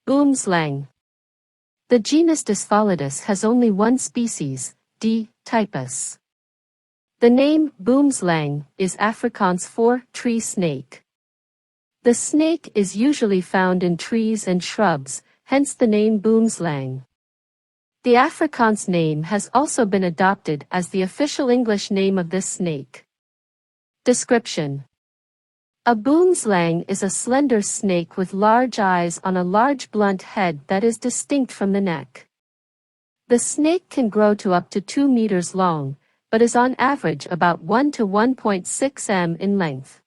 Boomslang. The genus Dysphalidus has only one species, D. typus. The name Boomslang is Afrikaans for tree snake. The snake is usually found in trees and shrubs, hence the name Boomslang. The Afrikaans name has also been adopted as the official English name of this snake. Description: a boomslang is a slender snake with large eyes on a large blunt head that is distinct from the neck. The snake can grow to up to 2 meters long, but is on average about 1 to 1.6 m in length.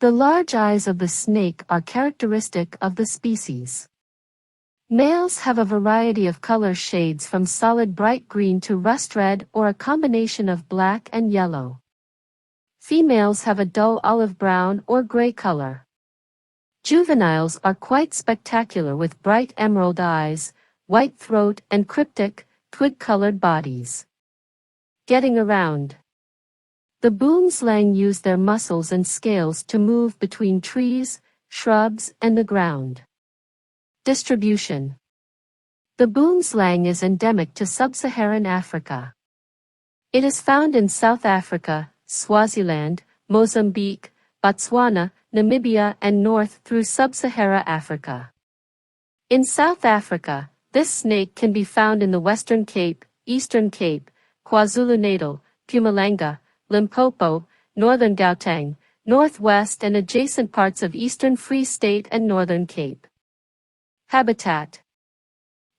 The large eyes of the snake are characteristic of the species. Males have a variety of color shades from solid bright green to rust red or a combination of black and yellow. Females have a dull olive brown or gray color. Juveniles are quite spectacular with bright emerald eyes, white throat and cryptic, twig-colored bodies. Getting around. The boomslang use their muscles and scales to move between trees, shrubs, and the ground. Distribution. The boomslang is endemic to sub-Saharan Africa. It is found in South Africa, Swaziland, Mozambique, Botswana, Namibia and north through sub-Sahara Africa. In South Africa, this snake can be found in the Western Cape, Eastern Cape, KwaZulu-Natal, Mpumalanga, Limpopo, Northern Gauteng, Northwest and adjacent parts of Eastern Free State and Northern Cape. Habitat.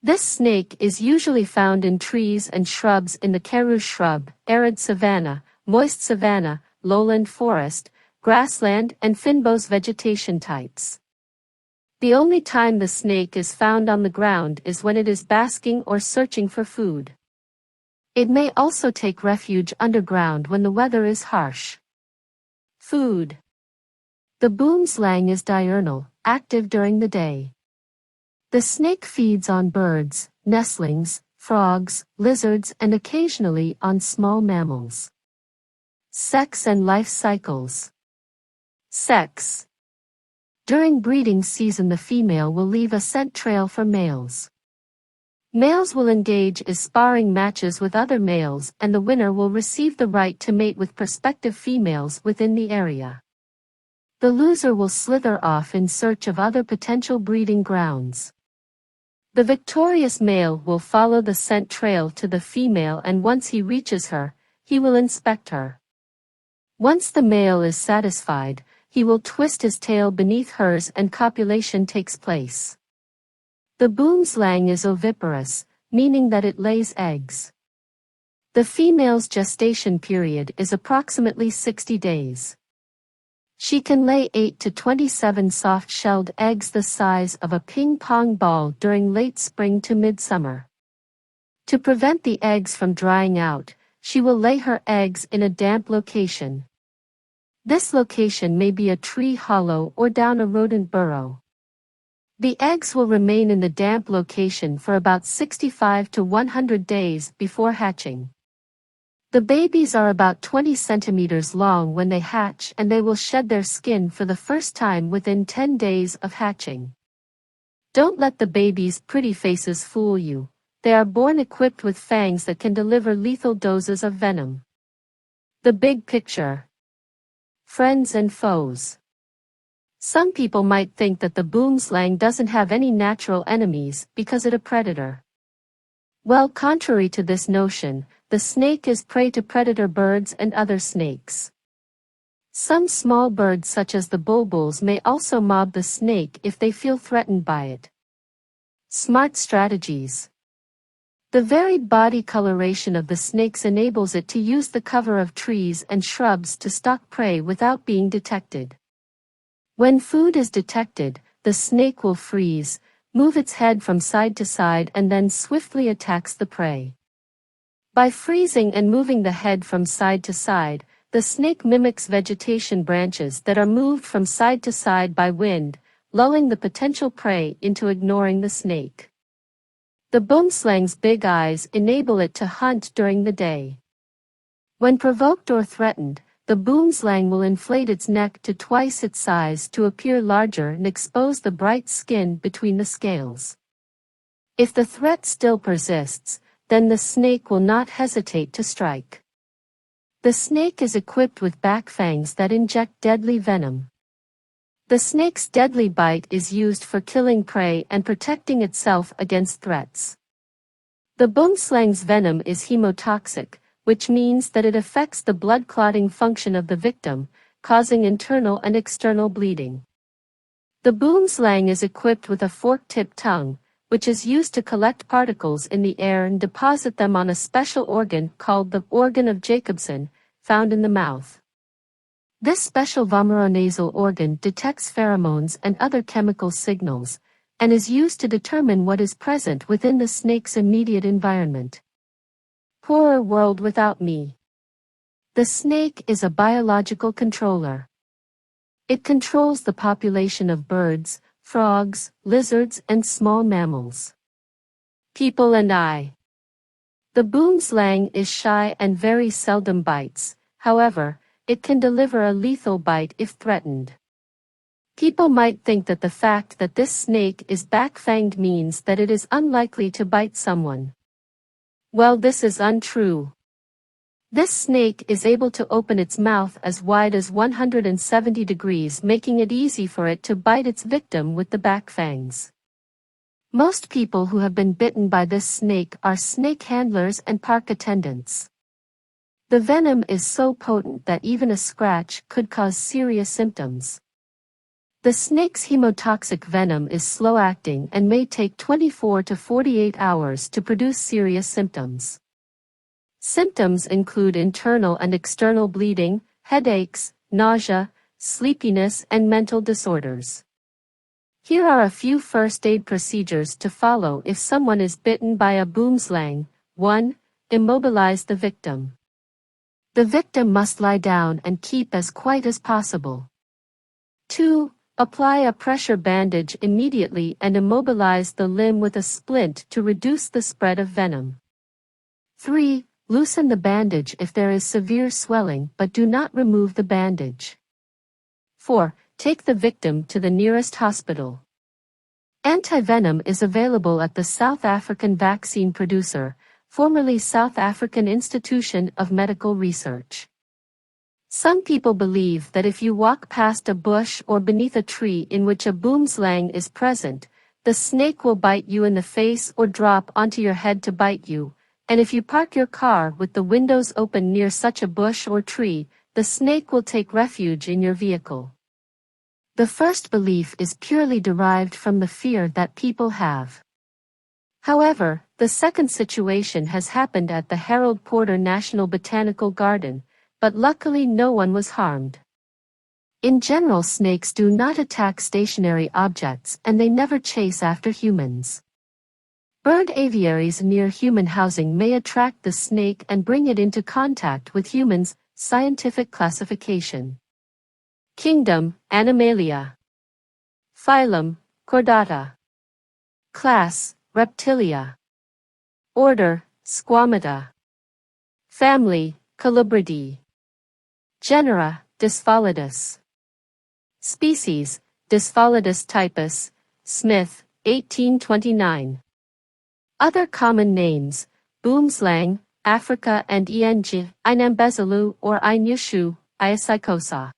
This snake is usually found in trees and shrubs in the Karoo shrub, arid savanna, moist savanna, lowland forest, grassland and fynbos vegetation types. The only time the snake is found on the ground is when it is basking or searching for food. It may also take refuge underground when the weather is harsh. Food. The boomslang is diurnal, active during the day. The snake feeds on birds, nestlings, frogs, lizards and occasionally on small mammals. Sex and life cycles. Sex. During breeding season the female will leave a scent trail for males. Males will engage in sparring matches with other males and the winner will receive the right to mate with prospective females within the area. The loser will slither off in search of other potential breeding grounds. The victorious male will follow the scent trail to the female and once he reaches her, he will inspect her. Once the male is satisfied, he will twist his tail beneath hers and copulation takes place. The boomslang is oviparous, meaning that it lays eggs. The female's gestation period is approximately 60 days. She can lay 8 to 27 soft-shelled eggs the size of a ping-pong ball during late spring to midsummer. To prevent the eggs from drying out, she will lay her eggs in a damp location. This location may be a tree hollow or down a rodent burrow. The eggs will remain in the damp location for about 65 to 100 days before hatching. The babies are about 20 centimeters long when they hatch and they will shed their skin for the first time within 10 days of hatching. Don't let the babies' pretty faces fool you. They are born equipped with fangs that can deliver lethal doses of venom. The big picture. Friends and foes. Some people might think that the boomslang doesn't have any natural enemies because it's a predator. Well, contrary to this notion, the snake is prey to predator birds and other snakes. Some small birds such as the bulbuls may also mob the snake if they feel threatened by it. Smart strategies. The varied body coloration of the snakes enables it to use the cover of trees and shrubs to stalk prey without being detected. When food is detected, the snake will freeze, move its head from side to side and then swiftly attacks the prey. By freezing and moving the head from side to side, the snake mimics vegetation branches that are moved from side to side by wind, lulling the potential prey into ignoring the snake. The boomslang's big eyes enable it to hunt during the day. When provoked or threatened, the boomslang will inflate its neck to twice its size to appear larger and expose the bright skin between the scales. If the threat still persists, then the snake will not hesitate to strike. The snake is equipped with back fangs that inject deadly venom. The snake's deadly bite is used for killing prey and protecting itself against threats. The boomslang's venom is hemotoxic, which means that it affects the blood clotting function of the victim, causing internal and external bleeding. The boomslang is equipped with a fork-tipped tongue, which is used to collect particles in the air and deposit them on a special organ called the organ of Jacobson, found in the mouth. This special vomeronasal organ detects pheromones and other chemical signals, and is used to determine what is present within the snake's immediate environment. Poorer world without me. The snake is a biological controller. It controls the population of birds, frogs, lizards, and small mammals. People and I. The boomslang is shy and very seldom bites, however, it can deliver a lethal bite if threatened. People might think that the fact that this snake is back-fanged means that it is unlikely to bite someone. Well, this is untrue. This snake is able to open its mouth as wide as 170 degrees, making it easy for it to bite its victim with the back fangs. Most people who have been bitten by this snake are snake handlers and park attendants. The venom is so potent that even a scratch could cause serious symptoms. The snake's hemotoxic venom is slow-acting and may take 24 to 48 hours to produce serious symptoms. Symptoms include internal and external bleeding, headaches, nausea, sleepiness, and mental disorders. Here are a few first aid procedures to follow if someone is bitten by a boomslang. 1. Immobilize the victim. The victim must lie down and keep as quiet as possible. 2. Apply a pressure bandage immediately and immobilize the limb with a splint to reduce the spread of venom. 3. Loosen the bandage if there is severe swelling, but do not remove the bandage. 4. Take the victim to the nearest hospital. Antivenom is available at the South African vaccine producer, formerly South African Institution of Medical Research. Some people believe that if you walk past a bush or beneath a tree in which a boomslang is present, the snake will bite you in the face or drop onto your head to bite you, and if you park your car with the windows open near such a bush or tree, the snake will take refuge in your vehicle. The first belief is purely derived from the fear that people have. However, the second situation has happened at the Harold Porter National Botanical Garden, but luckily no one was harmed. In general, snakes do not attack stationary objects and they never chase after humans. Bird aviaries near human housing may attract the snake and bring it into contact with humans. Scientific classification. Kingdom, Animalia. Phylum, Chordata. Class, Reptilia. Order, Squamata. Family, Colubridae. Genera, Dysphalidus. Species, Dysphalidus typus, Smith, 1829. Other common names, boomslang, Africa and Eng, Inambezalu or Inyushu, Iasicosa.